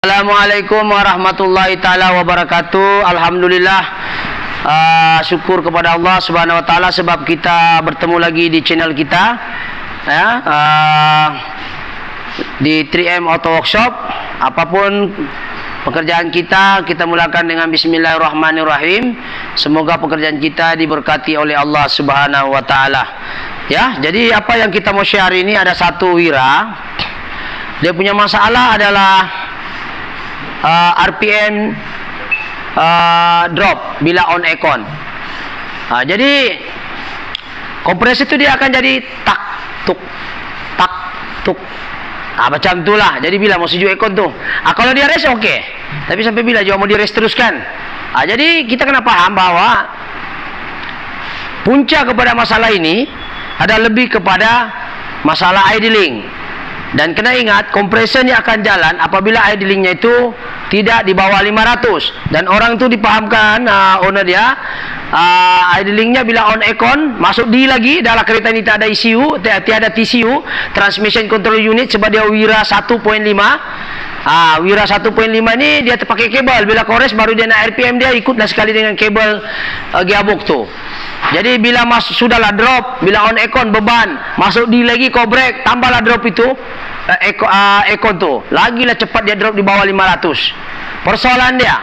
Assalamualaikum warahmatullahi taala wabarakatuh. Alhamdulillah, syukur kepada Allah Subhanahu wa taala sebab kita bertemu lagi di channel kita ya, di 3M Auto Workshop. Apapun pekerjaan kita mulakan dengan bismillahirrahmanirrahim. Semoga pekerjaan kita diberkati oleh Allah Subhanahu wa taala. Ya, jadi apa yang kita mau share ini, ada satu wira. Dia punya masalah adalah RPM drop bila on aircon. Jadi kompresi itu dia akan jadi tak tuk tak tuk. Macam itulah. Jadi bila mau sejuk aircon tuh. Kalau dia rest oke. Tapi sampai bila juga mau di rest teruskan. Jadi kita kena paham bahwa punca kepada masalah ini ada lebih kepada masalah idling. Dan kena ingat, kompresor ini akan jalan apabila idlingnya itu tidak di bawah 500. Dan orang itu dipahamkan, owner dia, idlingnya bila on aircon, masuk di lagi, dalam kereta ini tak ada ECU, tiada TCU, Transmission Control Unit, sebab dia wira 1.5. Wira 1.5 ini dia terpakai kabel. Bila kores baru dia nak RPM, dia ikutlah sekali dengan kabel gearbox tu. Jadi bila sudahlah drop, bila on aircon beban, masuk di lagi kau brake, tambahlah drop itu aircon tu, lagilah cepat dia drop di bawah 500. Persoalan dia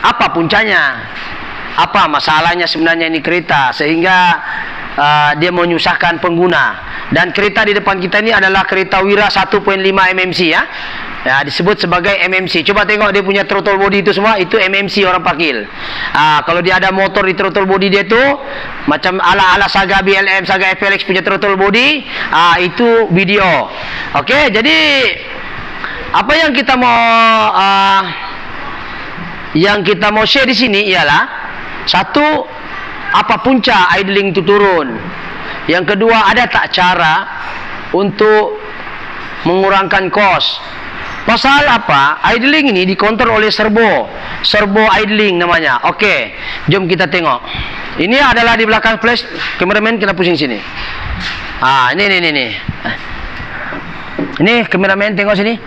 apa puncanya? Apa masalahnya sebenarnya ini kereta sehingga dia menyusahkan pengguna? Dan kereta di depan kita ini adalah kereta wira 1.5 mmc ya. Disebut sebagai MMC. Coba tengok dia punya throttle body itu semua, itu MMC orang panggil. Kalau dia ada motor di throttle body dia tu macam ala-ala Saga BLM, Saga FLX punya throttle body, itu video. Okey, jadi apa yang kita mau share di sini ialah satu, apa punca idling itu turun. Yang kedua, ada tak cara untuk mengurangkan kos? Pasal apa? Idling ini dikontrol oleh servo idling namanya. Okey, jom kita tengok. Ini adalah di belakang flash. Kameraman kena pusing sini. Ini. Ini kameraman tengok sini.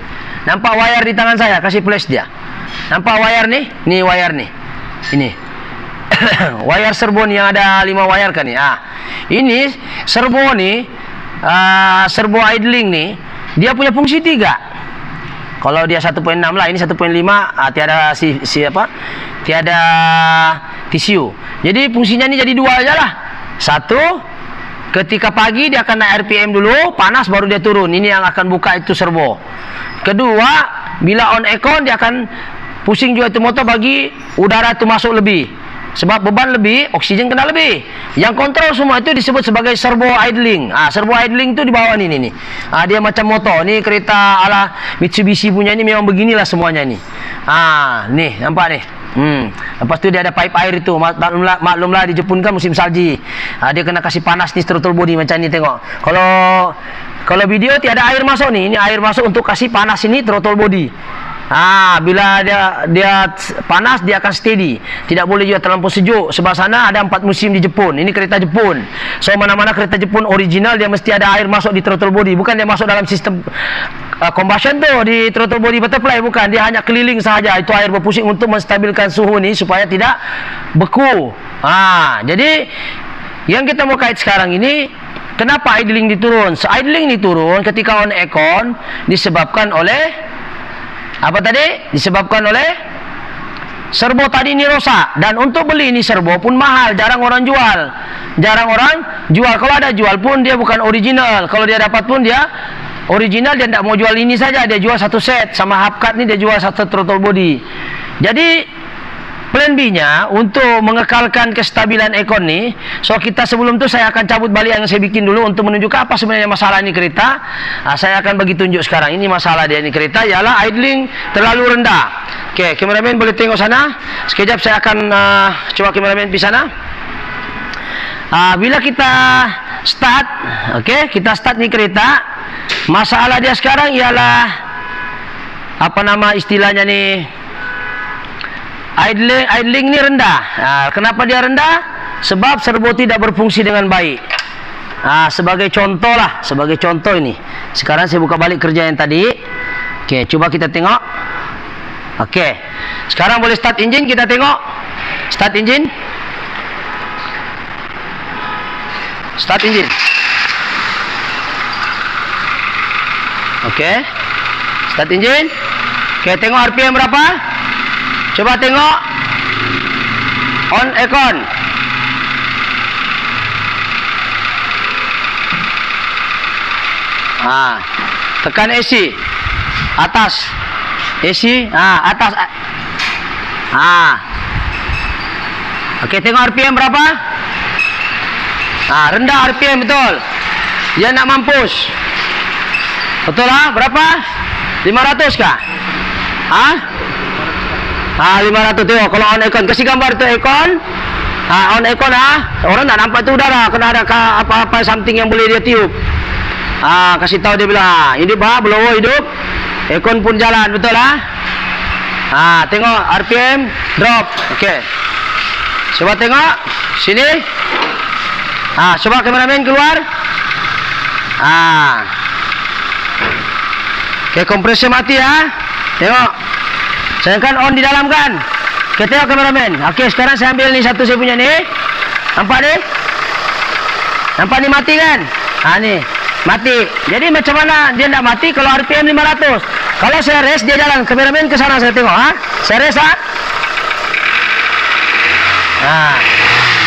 Nampak wire di tangan saya? Kasih flash dia. Nampak wire nih? Ini wire nih. Ini. Wire servo nih yang ada 5 wire kan nih. Ini servo nih, servo idling nih, dia punya fungsi 3. Kalau dia 1.6 lah, ini 1.5, tiada tiada TCU. Jadi fungsinya ini jadi 2 aja lah. 1, ketika pagi dia akan naik RPM dulu, panas baru dia turun. Ini yang akan buka itu servo. Kedua, bila on aircon dia akan pusing juga itu motor bagi udara itu masuk lebih. Sebab beban lebih, oksigen kena lebih. Yang kontrol semua itu disebut sebagai servo idling. Servo idling itu di bawah ni nih. Dia macam motor. Ni kereta ala Mitsubishi punya ni memang beginilah semuanya ni. Nih, nampak nih. Lepas tu dia ada pipe air itu. Maklumlah di Jepun kan musim salji. Dia kena kasih panas ni throttle body macam ni, tengok. Kalau video tiada air masuk nih. Ini air masuk untuk kasih panas ini throttle body. Bila dia panas, dia akan steady. Tidak boleh juga terlampau sejuk. Sebab sana ada 4 musim di Jepun. Ini kereta Jepun. So mana-mana kereta Jepun original, dia mesti ada air masuk di throttle body. Bukan dia masuk dalam sistem combustion tu di throttle body butterfly. Bukan, dia hanya keliling sahaja. Itu air berpusing untuk menstabilkan suhu ni supaya tidak beku. Jadi yang kita mau kait sekarang ini, kenapa idling diturun? Idling diturun ketika on aircon disebabkan oleh apa tadi? Disebabkan oleh servo tadi ini rosak. Dan untuk beli ini servo pun mahal. Jarang orang jual. Kalau ada jual pun dia bukan original. Kalau dia dapat pun dia original. Dia tidak mau jual ini saja. Dia jual satu set. Sama hubcap ni dia jual satu throttle body. Jadi plan B-nya untuk mengekalkan kestabilan aircon ni, so kita sebelum tu saya akan cabut balik yang saya bikin dulu untuk menunjukkan apa sebenarnya masalah ini kereta. Saya akan bagi tunjuk sekarang. Ini masalah dia ini kereta ialah idling terlalu rendah. Okey, kameraman boleh tengok sana. Sekejap saya akan coba kameraman pergi sana. Bila kita start, okey, kita start ni kereta. Masalah dia sekarang ialah apa nama istilahnya ni? Idling ni rendah. Kenapa dia rendah? Sebab servo tidak berfungsi dengan baik. Sebagai contoh ini. Sekarang saya buka balik kerja yang tadi. Okey, coba kita tengok. Okey. Sekarang boleh start engine, kita tengok. Start engine. Start engine. Okey. Start engine. Okey, tengok RPM berapa? Coba tengok. On aircon. Tekan AC. Atas. AC, atas. Okey, tengok RPM berapa? Rendah RPM, betul. Dia nak mampus. Betul lah, berapa? 500 kah? 500, tengok. Kalau on aircon, kasih gambar tu aircon. On aircon orang tak nampak tu udara. Kena ada apa-apa something yang boleh dia tiup. Kasih tahu dia bilang, hidup blower hidup. Aircon pun jalan, betul lah. Tengok RPM drop. Okey. Coba tengok sini. Coba kameramen keluar. Okey, kompresor mati ya. Tengok. Saya kan on di dalam kan. Okey, tengok kameramen. Okey, sekarang saya ambil ni satu saya punya ni. Nampak ni? Nampak ni mati kan? Ni. Mati. Jadi macam mana dia nak mati kalau RPM 500? Kalau saya rest dia jalan. Kameramen ke sana saya tengok. Saya rest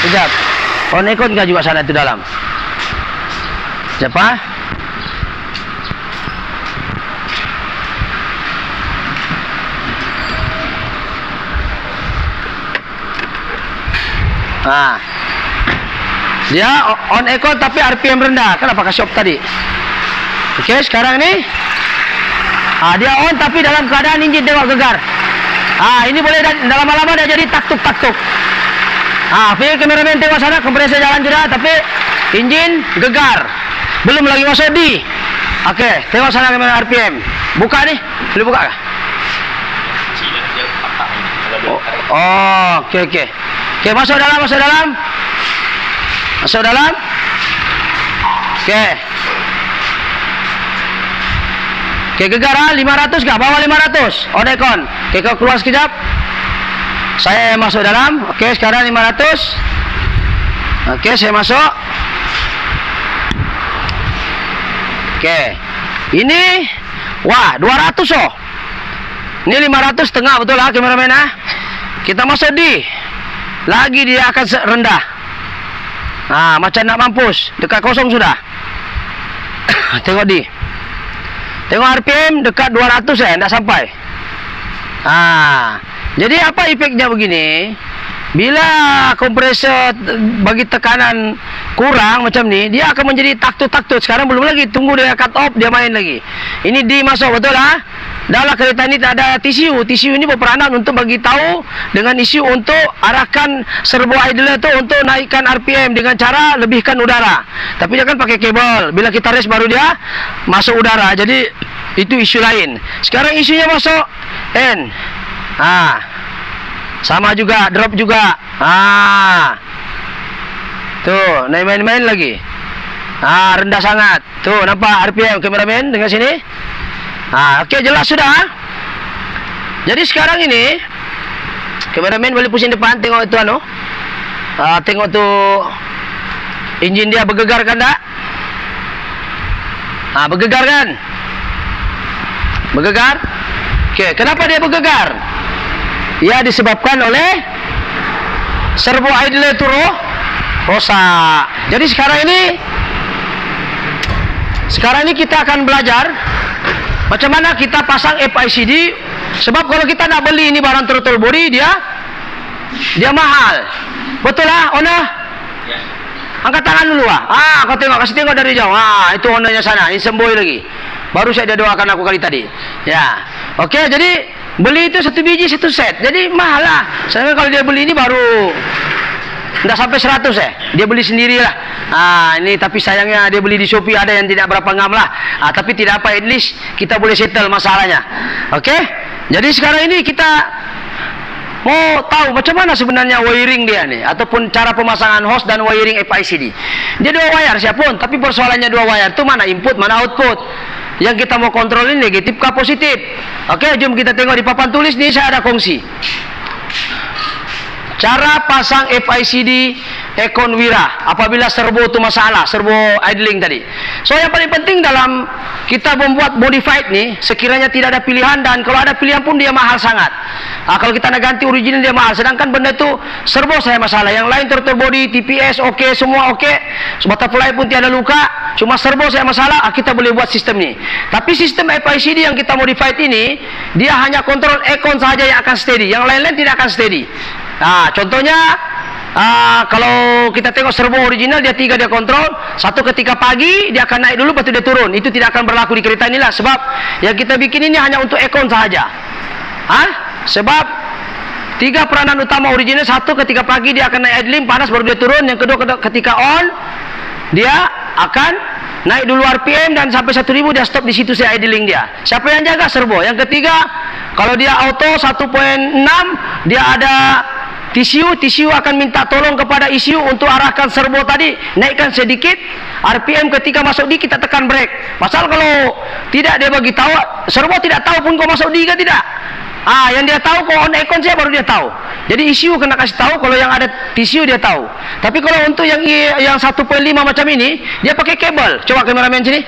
sekejap. On aircon juga sana tu dalam. Siapa? Dia on aircon tapi RPM rendah. Kenapa kasih off tadi? Okey, sekarang ni dia on tapi dalam keadaan enjin tengok gegar. Ini boleh lama-lama dia jadi taktuk-taktuk. Pergi kameramen tengok sana, kompresor jalan sudah tapi enjin gegar. Belum lagi masuk di. Okey, tengok sana kamera RPM. Buka ni. Boleh buka kah? Okey. Okey, masuk dalam. Masuk dalam. Okey. Okey, gegar 500 kah? Bawah 500. On aircon. Okey, kau keluar sekejap. Saya masuk dalam. Okey, sekarang 500. Okey, saya masuk. Okey. Ini 200 Ini 500 setengah, betul lah kameramen Kita masuk di. Lagi dia akan rendah. Macam nak mampus. Dekat kosong sudah. Tengok di. Tengok RPM dekat 200 tak sampai. Jadi apa efeknya begini? Bila kompresor bagi tekanan kurang macam ni, dia akan menjadi taktut-taktut. Sekarang belum lagi, tunggu dia cut off, dia main lagi. Ini di masuk, betul lah. Dalam kereta ini tak ada TCU. TCU ini berperanan untuk bagi tahu dengan isu untuk arahkan servo idler tu untuk naikkan RPM dengan cara lebihkan udara. Tapi dia kan pakai kabel. Bila kita rest baru dia masuk udara. Jadi itu isu lain. Sekarang isunya masuk N. Sama juga, drop juga. Tuh, naik main-main lagi. Rendah sangat. Tuh, nampak RPM kameramen dengan sini? Okey, jelas sudah. Jadi sekarang ini kameramen boleh pusing depan, tengok itu tengok tu enjin dia bergegar kan tak? Bergegar kan? Bergegar? Okey, kenapa dia bergegar? Ya, disebabkan oleh servo idler tu rosak. Jadi sekarang ini kita akan belajar macam mana kita pasang FICD. Sebab kalau kita nak beli ini barang throttle body, dia mahal. Betul lah, owner? Angkat tangan dulu kau tengok, kasih tengok dari jauh. Itu ownernya sana, ini semboi lagi. Baru saya doakan aku kali tadi. Ya. Okey, jadi beli itu 1 biji 1 set. Jadi mahal lah. Sebenarnya kalau dia beli ini baru tidak sampai 100 dia beli sendirilah. Ini tapi sayangnya dia beli di Shopee, ada yang tidak berapa ngam lah. Tapi tidak apa, at least kita boleh settle masalahnya. Okey. Jadi sekarang ini kita mau tahu macam mana sebenarnya wiring dia ni, ataupun cara pemasangan hose dan wiring FICD. Dia 2 wire siapapun, tapi persoalannya 2 wire tu mana input mana output. Yang kita mau kontrol ini negatif kah positif? Oke, jom kita tengok di papan tulis nih, saya ada kongsi. Cara pasang FICD Econwira apabila servo itu masalah, servo idling tadi. So yang paling penting dalam kita membuat modified nih, sekiranya tidak ada pilihan, dan kalau ada pilihan pun dia mahal sangat. Kalau kita nak ganti original dia mahal, sedangkan benda itu servo saya masalah, yang lain throttle body, TPS oke, semua oke, butterfly pun tiada luka, cuma servo saya masalah. Kita boleh buat sistem ni. Tapi sistem FICD yang kita modified ini, dia hanya kontrol Econ saja yang akan steady, yang lain-lain tidak akan steady. Nah, contohnya kalau kita tengok servo original, dia 3 dia kontrol. Satu ketika pagi dia akan naik dulu, lepas itu dia turun. Itu tidak akan berlaku di kereta inilah, sebab yang kita bikin ini hanya untuk Econ sahaja. Sebab 3 peranan utama original. Satu ketika pagi dia akan naik idling, panas baru dia turun. Yang kedua ketika on, dia akan naik dulu RPM dan sampai 1000 dia stop di situ saya idling dia. Siapa yang jaga? Servo. Yang ketiga, kalau dia auto 1.6, dia ada TCU akan minta tolong kepada ECU untuk arahkan servo tadi, naikkan sedikit RPM. Ketika masuk D kita tekan brake. Pasal kalau tidak dia bagi tahu, servo tidak tahu pun kau masuk D ke tidak. Yang dia tahu kau on Econ saya baru dia tahu. Jadi ECU kena kasih tahu, kalau yang ada TCU dia tahu. Tapi kalau untuk yang 1.5 macam ini, dia pakai kabel. Coba kameramen sini,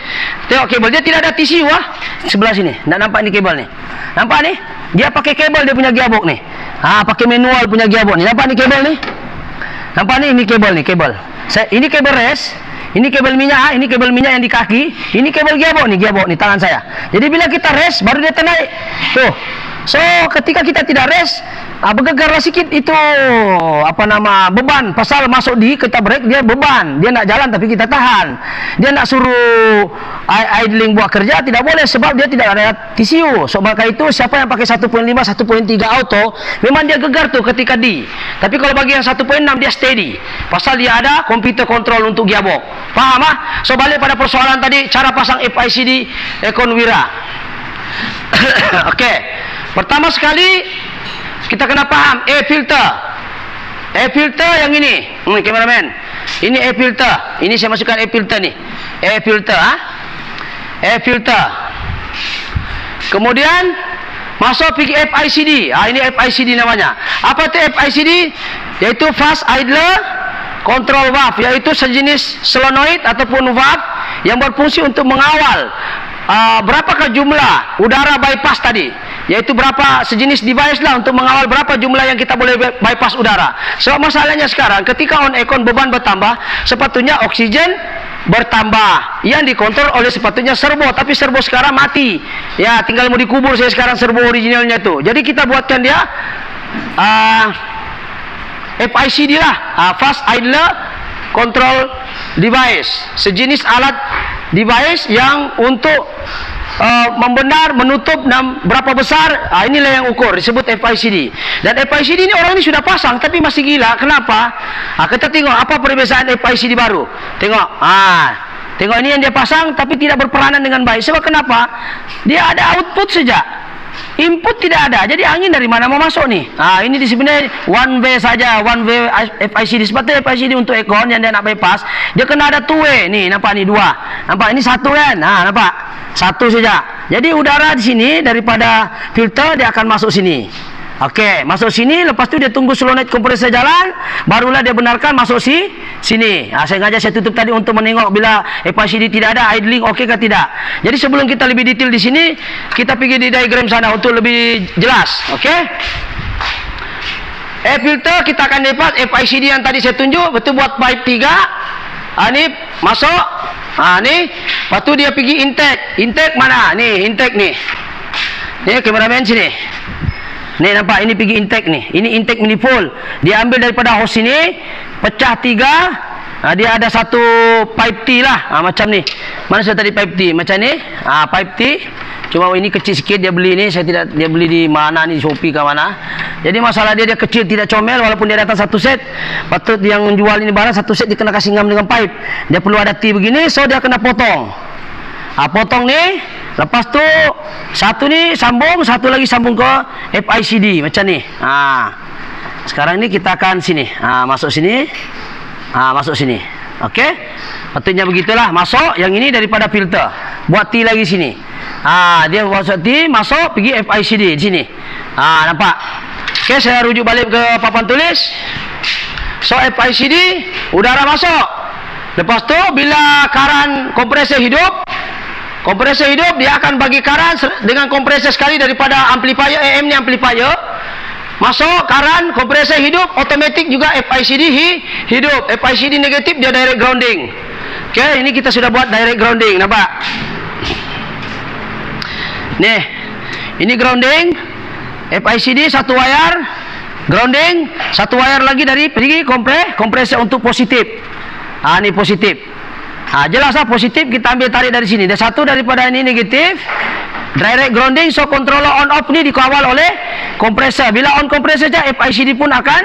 tengok kabel dia tidak ada TCU sebelah sini. Tak nampak ni kabel ni? Nampak ni? Dia pakai kabel, dia punya gearbox ni. Pakai manual punya gearbox ni. Nampak ni kabel ni? Nampak ni? Ini kabel ni, kabel. Ini kabel rest, ini kabel minyak, ini kabel minyak yang di kaki, ini kabel gearbox ni tangan saya. Jadi bila kita rest baru dia ternaik. Tuh. So ketika kita tidak rest, bergegarlah sikit itu beban. Pasal masuk di kita break, dia beban, dia nak jalan tapi kita tahan. Dia nak suruh idling buat kerja tidak boleh, sebab dia tidak ada TCU. So maka itu siapa yang pakai 1.5 1.3 auto, memang dia gegar tuh ketika di. Tapi kalau bagi yang 1.6 dia steady, pasal dia ada komputer kontrol untuk gearbox. Paham? So balik pada persoalan tadi, cara pasang FICD Econwira. Oke. Pertama sekali kita kena paham filter. Filter yang ini, kameramen. Ini filter. Ini saya masukkan filter ni. Filter, filter. Kemudian masuk pergi FICD. Ini FICD namanya. Apa itu FICD? Yaitu fast idler control valve, yaitu sejenis solenoid ataupun valve yang berfungsi untuk mengawal berapakah jumlah udara bypass tadi, yaitu berapa sejenis device lah untuk mengawal berapa jumlah yang kita boleh bypass udara. Sebab masalahnya sekarang ketika on Econ beban bertambah, sepatutnya oksigen bertambah yang dikontrol oleh sepatutnya servo, tapi servo sekarang mati ya, tinggal mau dikubur saya sekarang servo originalnya tuh. Jadi kita buatkan dia FICD lah, fast idler control device, sejenis alat device yang untuk membenar, menutup dan berapa besar, inilah yang ukur, disebut FICD. Dan FICD ini orang ini sudah pasang tapi masih gila. Kenapa? Kita tengok apa perbezaan FICD baru. Tengok, tengok ini yang dia pasang tapi tidak berperanan dengan baik. Sebab kenapa? Dia ada output saja, input tidak ada. Jadi angin dari mana mau masuk nih? Ini di sebenarnya one way saja, one way FICD. Sebetulnya FICD untuk Econ yang dia nak bypass, dia kena ada two way. Nih, nampak nih dua. Nampak ini satu kan? Nampak? Satu saja. Jadi udara di sini daripada filter dia akan masuk sini. Oke, masuk sini, lepas itu dia tunggu solenoid kompresor jalan, barulah dia benarkan masuk sini. Sengaja saya tutup tadi untuk menengok bila FICD tidak ada idling oke kah tidak. Jadi sebelum kita lebih detail di sini, kita pergi di diagram sana untuk lebih jelas. Oke. Filter kita akan dapat FICD yang tadi saya tunjuk, betul buat pipe 3. Ini masuk. Nih, lepas itu dia pergi intake. Intake mana? Nih, intake nih. Nih kameramen sini. Nih nampak, ini pergi intake nih. Ini intake manifold. Dia ambil daripada hose ini, pecah 3. Dia ada satu pipe T lah. Macam ni. Mana saya tadi pipe T? Macam ni. Pipe T. Cuma ini kecil sikit dia beli ni. Saya tidak, dia beli di mana ni, Shopee ke mana. Jadi masalah dia kecil, tidak comel. Walaupun dia datang satu set, patut yang menjual ini barang satu set dia kena kasih ngam dengan pipe. Dia perlu ada T begini, so dia kena potong. Potong ni. Lepas tu satu ni sambung, satu lagi sambung ke FICD macam ni. Sekarang ni kita akan sini. Masuk sini. Masuk sini. Okey. Patutnya begitulah. Masuk yang ini daripada filter. Buat T lagi sini. Dia masuk T, masuk pergi FICD di sini. Nampak? Okey, saya rujuk balik ke papan tulis. So FICD, udara masuk. Lepas tu bila karan kompresor hidup, dia akan bagi karan dengan kompresor sekali daripada amplifier AM ni amplifier. Masuk karan, kompresor hidup, otomatik juga FICD hidup. FICD negatif dia direct grounding. Okey, ini kita sudah buat direct grounding, nampak? Nih, ini grounding. FICD satu wire, grounding, satu wire lagi dari pergi kompresor untuk positif. Ini positif. Jelas positif kita ambil tarik dari sini. Dan satu daripada ini negatif. Direct grounding, so controller on off ni dikawal oleh kompresor. Bila on kompresor saja, FICD pun akan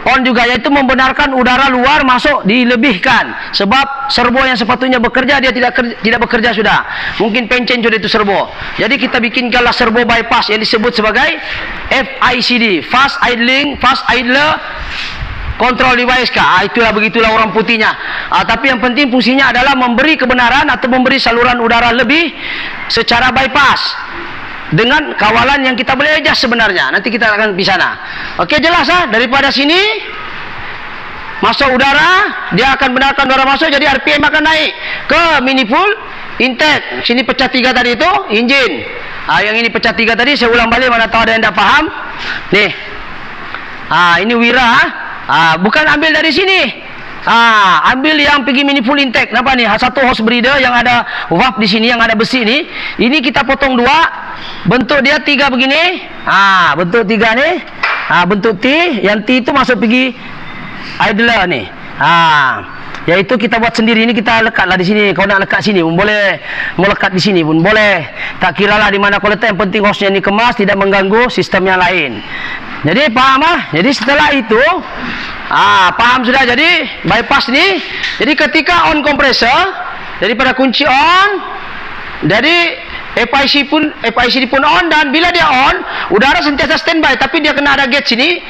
on juga, iaitu membenarkan udara luar masuk dilebihkan. Sebab servo yang sepatutnya bekerja, dia tidak bekerja sudah. Mungkin pencen sudah itu servo. Jadi kita bikinkanlah servo bypass yang disebut sebagai FICD, Fast Idler Control Device kah? Begitulah orang putihnya. Tapi yang penting fungsinya adalah memberi kebenaran atau memberi saluran udara lebih secara bypass dengan kawalan yang kita boleh adjust sebenarnya. Nanti kita akan di sana. Okey, jelas daripada sini masuk udara, dia akan benarkan udara masuk, jadi RPM akan naik ke manifold intake. Sini pecah 3 tadi itu enjin. Yang ini pecah 3 tadi saya ulang balik, mana tahu ada yang tak faham. Nih. Ini wira. Bukan ambil dari sini. Ambil yang pergi manifold intake. Nampak ni? Satu hose breather yang ada valve di sini, yang ada besi ni. Ini kita potong 2. Bentuk dia 3 begini. Bentuk 3 ni. Bentuk T. Yang T itu masuk pergi idler ni. Yaitu kita buat sendiri. Ini kita lekatlah di sini. Kau nak lekat sini pun boleh. Mau lekat di sini pun boleh. Tak kiralah di mana kau letak. Yang penting hose-nya ni kemas, tidak mengganggu sistem yang lain. Jadi faham Jadi setelah itu paham sudah. Jadi bypass ni, jadi ketika on kompresor, daripada kunci on, jadi FICD pun on, dan bila dia on, udara sentiasa standby, tapi dia kena ada gate sini.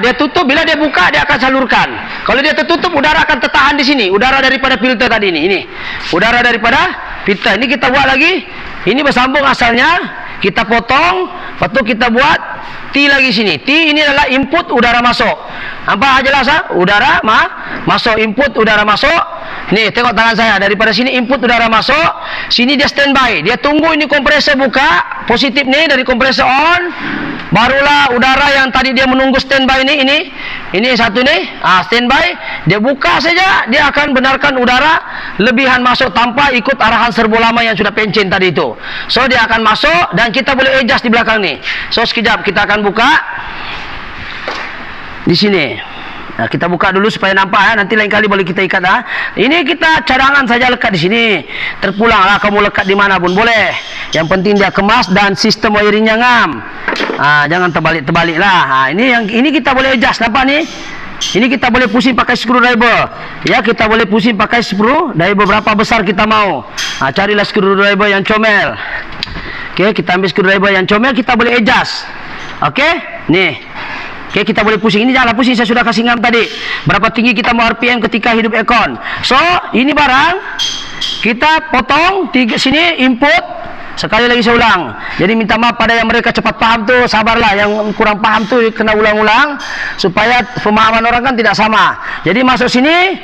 Dia tutup, bila dia buka dia akan salurkan. Kalau dia tertutup, udara akan tertahan di sini. Udara daripada filter tadi ini udara daripada filter. Ini kita buat lagi. Ini bersambung asalnya. Kita potong, lepas tu kita buat T lagi sini. T ini adalah input udara masuk. Nampak jelas Udara masuk, input udara masuk. Nih, tengok tangan saya. Daripada sini input udara masuk, sini dia standby. Dia tunggu ini kompresor buka, positif nih dari kompresor on. Barulah udara yang tadi dia menunggu standby ini satu nih, standby. Dia buka saja, dia akan benarkan udara lebihan masuk tanpa ikut arahan servo lama yang sudah pencen tadi itu. So dia akan masuk dan kita boleh adjust di belakang nih. So sekejap kita akan buka di sini. Kita buka dulu supaya nampak nanti lain kali boleh kita ikat Ini kita cadangan saja lekat di sini. Terpulanglah kamu lekat di mana pun boleh. Yang penting dia kemas dan sistem wiringnya ngam. Jangan terbalik lah. Ini kita boleh adjust. Nampak ni? Ini kita boleh pusing pakai screwdriver. Ya, kita boleh pusing pakai screwdriver berapa besar kita mau. Carilah screwdriver yang comel. Okey, kita ambil screwdriver yang comel, kita boleh adjust. Okey? Nih. Okey, kita boleh pusing. Ini janganlah pusing, saya sudah kasih ngam tadi. Berapa tinggi kita mau RPM ketika hidup aircon. So, ini barang kita potong sini input. Sekali lagi saya ulang. Jadi minta maaf pada yang mereka cepat paham tu, sabarlah. Yang kurang paham tu kena ulang-ulang supaya pemahaman orang kan tidak sama. Jadi masuk sini.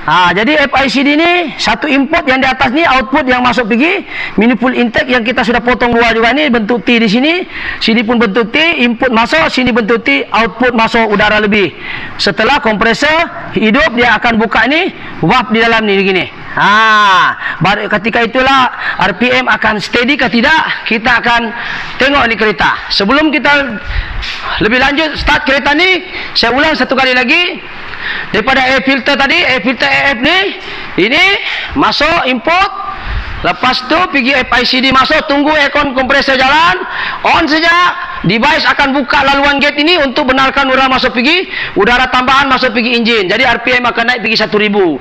Jadi FICD ni satu input, yang di atas ni output yang masuk pergi manifold intake yang kita sudah potong 2 juga ni, bentuk T di sini. Sini pun bentuk T, input masuk, sini bentuk T, output masuk udara lebih. Setelah kompresor hidup, dia akan buka ni valve di dalam ni begini. Baru ketika itulah RPM akan steady ke tidak, kita akan tengok ni kereta. Sebelum kita lebih lanjut start kereta ni, saya ulang satu kali lagi. Daripada air filter tadi, air filter AF ni, ini masuk input, lepas tu pergi FICD masuk, tunggu aircon kompresor jalan, on saja, device akan buka laluan gate ini untuk benarkan udara masuk pergi, udara tambahan masuk pergi enjin. Jadi RPM akan naik pergi 1000.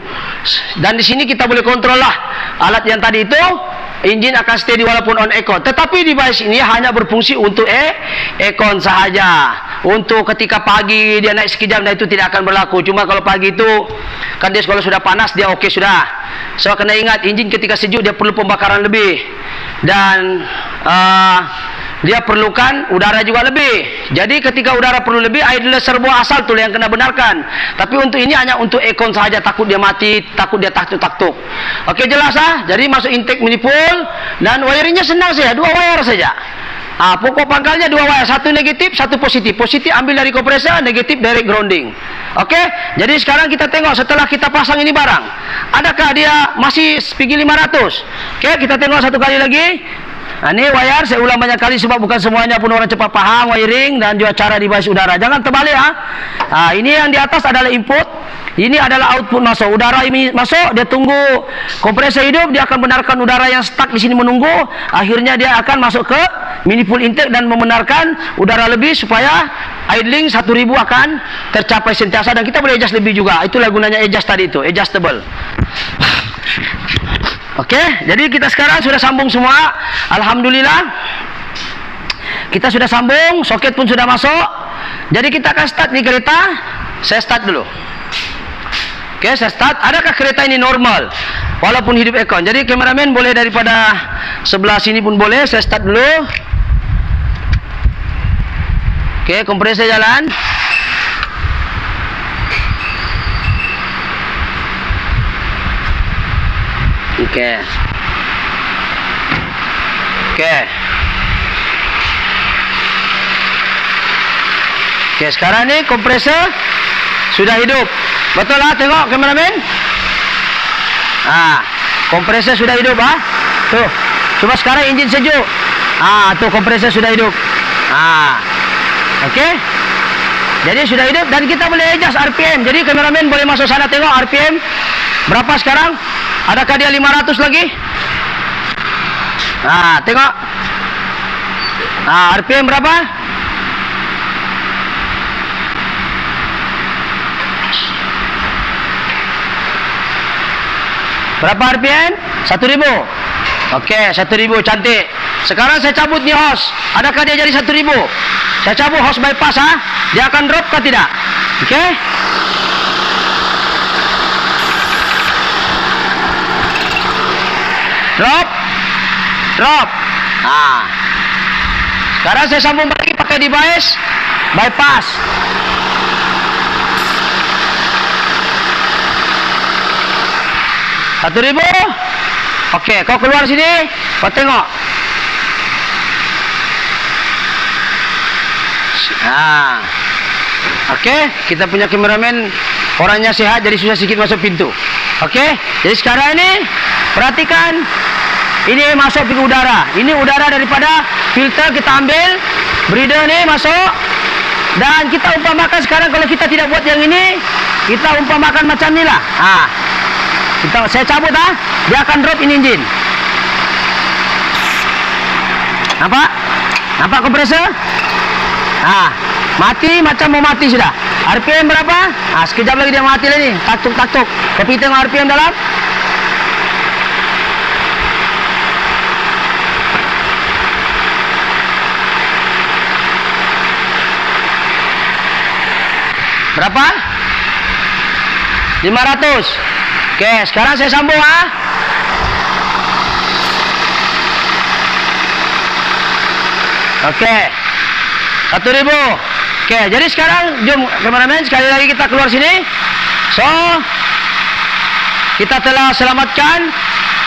Dan di sini kita boleh kontrol lah alat yang tadi itu Enjin akan steady walaupun on aircon. Tetapi device ini hanya berfungsi untuk aircon sahaja. Untuk ketika pagi dia naik sekejap, dan itu tidak akan berlaku. Cuma kalau pagi itu kan dia kalau sudah panas dia okey sudah. So kena ingat, enjin ketika sejuk dia perlu pembakaran lebih. Dan dia perlukan udara juga lebih. Jadi ketika udara perlu lebih, idle servo asal tu yang kena benarkan. Tapi untuk ini hanya untuk aircon sahaja, takut dia mati, takut dia taktuk-taktuk. Okey, jelas Jadi masuk intake manifold dan wiringnya senang saja, 2 wire saja. Pokok pangkalnya 2 wire, satu negatif, satu positif. Positif ambil dari kompresor, negatif direct grounding. Okey, jadi sekarang kita tengok setelah kita pasang ini barang, adakah dia masih PG 500? Okey, kita tengok satu kali lagi. Ini wire, saya ulang banyak kali sebab bukan semuanya pun orang cepat paham wiring dan juga cara device udara. Jangan terbalik ini yang di atas adalah input, ini adalah output masuk. Udara ini masuk, dia tunggu kompresor hidup, dia akan benarkan udara yang stuck di sini menunggu. Akhirnya dia akan masuk ke manifold intake dan membenarkan udara lebih supaya idling 1000 akan tercapai sentiasa, dan kita boleh adjust lebih juga. Itulah gunanya adjust tadi itu, adjustable. Okey, jadi kita sekarang sudah sambung semua. Alhamdulillah. Kita sudah sambung, soket pun sudah masuk. Jadi kita akan start ni kereta. Saya start dulu. Okey, saya start. Adakah kereta ini normal walaupun hidup aircon? Jadi kameramen boleh daripada sebelah sini pun boleh. Saya start dulu. Okey, kompresor jalan. Okey. Okey. Okey, sekarang ni kompresor sudah hidup. Betul tengok kameramen? Kompresor sudah hidup Tuh. Cuba sekarang enjin sejuk. Tuh kompresor sudah hidup. Okey. Jadi sudah hidup dan kita boleh adjust RPM. Jadi kameramen boleh masuk sana tengok RPM berapa sekarang? Adakah dia 500 lagi? Tengok. RPM berapa? Berapa RPM? 1000. Okey, 1000 cantik. Sekarang saya cabut ni hose. Adakah dia jadi 1000? Saya cabut hose bypass dia akan drop ke tidak? Okey. Drop. Sekarang saya sambung lagi pakai device bypass. $1,000. Okey, kau keluar sini, kau tengok. Okey, kita punya kameramen orangnya sehat, jadi susah sikit masuk pintu. Okey, jadi sekarang ini perhatikan. Ini masuk pintu udara. Ini udara daripada filter kita ambil. Breather ni masuk. Dan kita umpamakan sekarang kalau kita tidak buat yang ini, kita umpamakan macam ni lah. Saya cabut dia akan drop ini enjin. Nampak kompresor? Mati macam mau mati sudah. RPM berapa? Sekejap lagi dia mati lagi. Taktuk. Tapi tengok RPM dalam. Berapa? 500. Okey, sekarang saya sambung Okey. 1,000. Okey, jadi sekarang jom kameramen sekali lagi kita keluar sini. So, kita telah selamatkan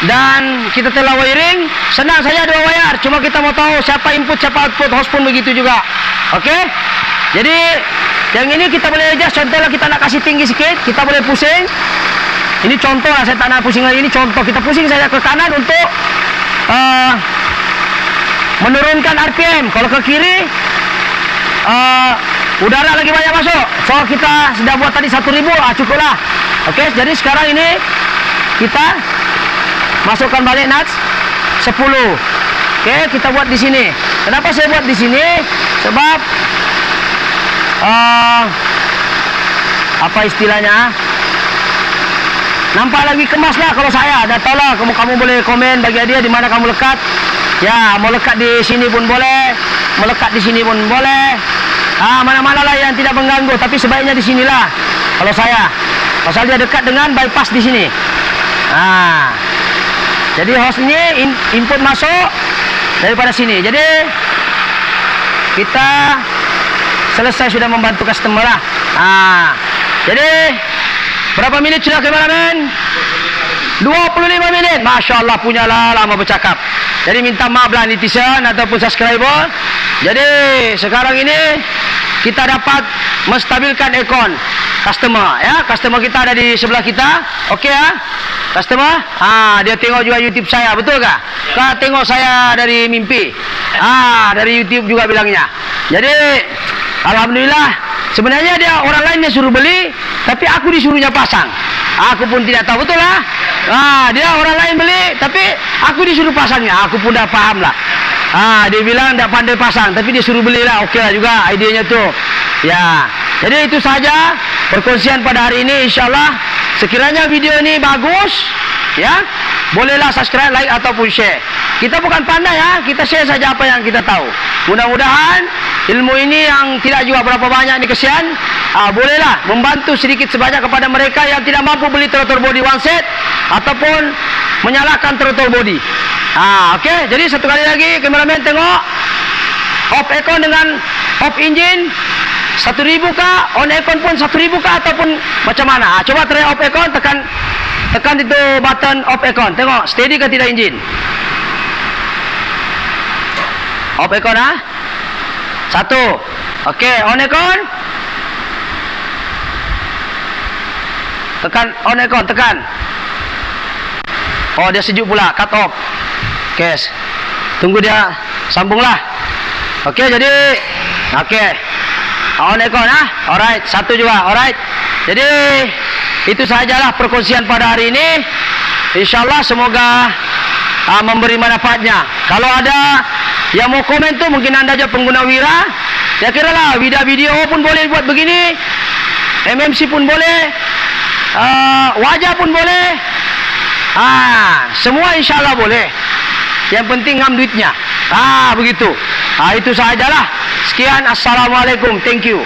dan kita telah wiring. Senang saja 2 wire. Cuma kita mau tahu siapa input, siapa output. Hose pun begitu juga. Okey. Jadi yang ini kita boleh adjust. Contohlah kita nak kasih tinggi sikit, kita boleh pusing. Ini contoh lah, saya tak nak pusing lagi. Ini contoh, kita pusing saja ke kanan untuk menurunkan RPM. Kalau ke kiri udara lagi banyak masuk. So kita sudah buat tadi 1,000, cukuplah. Okey, jadi sekarang ini kita masukkan balik nuts 10. Okey, kita buat di sini. Kenapa saya buat di sini? Sebab apa istilahnya? nampak lagi kemas lah kalau saya. Dah tahu lah, kamu boleh komen bagi dia di mana kamu lekat. Ya, mau lekat di sini pun boleh, melekat di sini pun boleh. Mana-mana lah yang tidak mengganggu, tapi sebaiknya di sinilah. Kalau saya, pasal dia dekat dengan bypass di sini. Jadi host ini input masuk daripada sini. Jadi kita selesai sudah membantu customer lah. Jadi berapa minit sudah kameramen? 25 menit. Masya Allah, punyalah lama bercakap. Jadi minta maaf lah netizen ataupun subscriber. Jadi sekarang ini kita dapat menstabilkan akun customer, ya. Customer kita ada di sebelah kita. Okey ya, customer. Dia tengok juga YouTube saya, betul kah? Kah tengok saya dari mimpi. Dari YouTube juga bilangnya. Jadi alhamdulillah, sebenarnya dia orang lain yang suruh beli, tapi aku disuruhnya pasang. Aku pun tidak tahu, betul lah. Dia orang lain beli, tapi aku disuruh pasangnya. Aku pun dah paham lah. Dia bilang tak pandai pasang, tapi dia suruh belilah. Okey lah juga idenya tu. Ya, jadi itu saja perkongsian pada hari ini. InsyaAllah, sekiranya video ini bagus, ya, bolehlah subscribe, like ataupun share. Kita bukan pandai, ya, kita share saja apa yang kita tahu. Mudah-mudahan ilmu ini yang tidak juga berapa banyak ni kesian, bolehlah membantu sedikit sebanyak kepada mereka yang tidak mampu beli throttle body one set ataupun menyalakan throttle body. Okey, jadi satu kali lagi kameramen tengok off aircon dengan off engine 1,000 kah, on aircon pun 1,000 kah ataupun macam mana? Coba try off aircon, tekan itu button off aircon. Tengok steady ke tidak engine. Off aircon satu. Okey, on aircon. Tekan on aircon, tekan. Oh, dia sejuk pula, cut off. Okey, tunggu dia sambunglah. Okey, jadi okey. On aircon alright, satu juga, alright. Jadi itu sajalah perkongsian pada hari ini. InsyaAllah semoga memberi manfaatnya. Kalau ada yang mau komen tu, mungkin anda je pengguna Wira, ya kira lah video pun boleh buat begini, MMC pun boleh, wajah pun boleh, semua insyaAllah boleh. Yang penting ngam duitnya. Begitu. Itu sajalah. Sekian, assalamualaikum, thank you.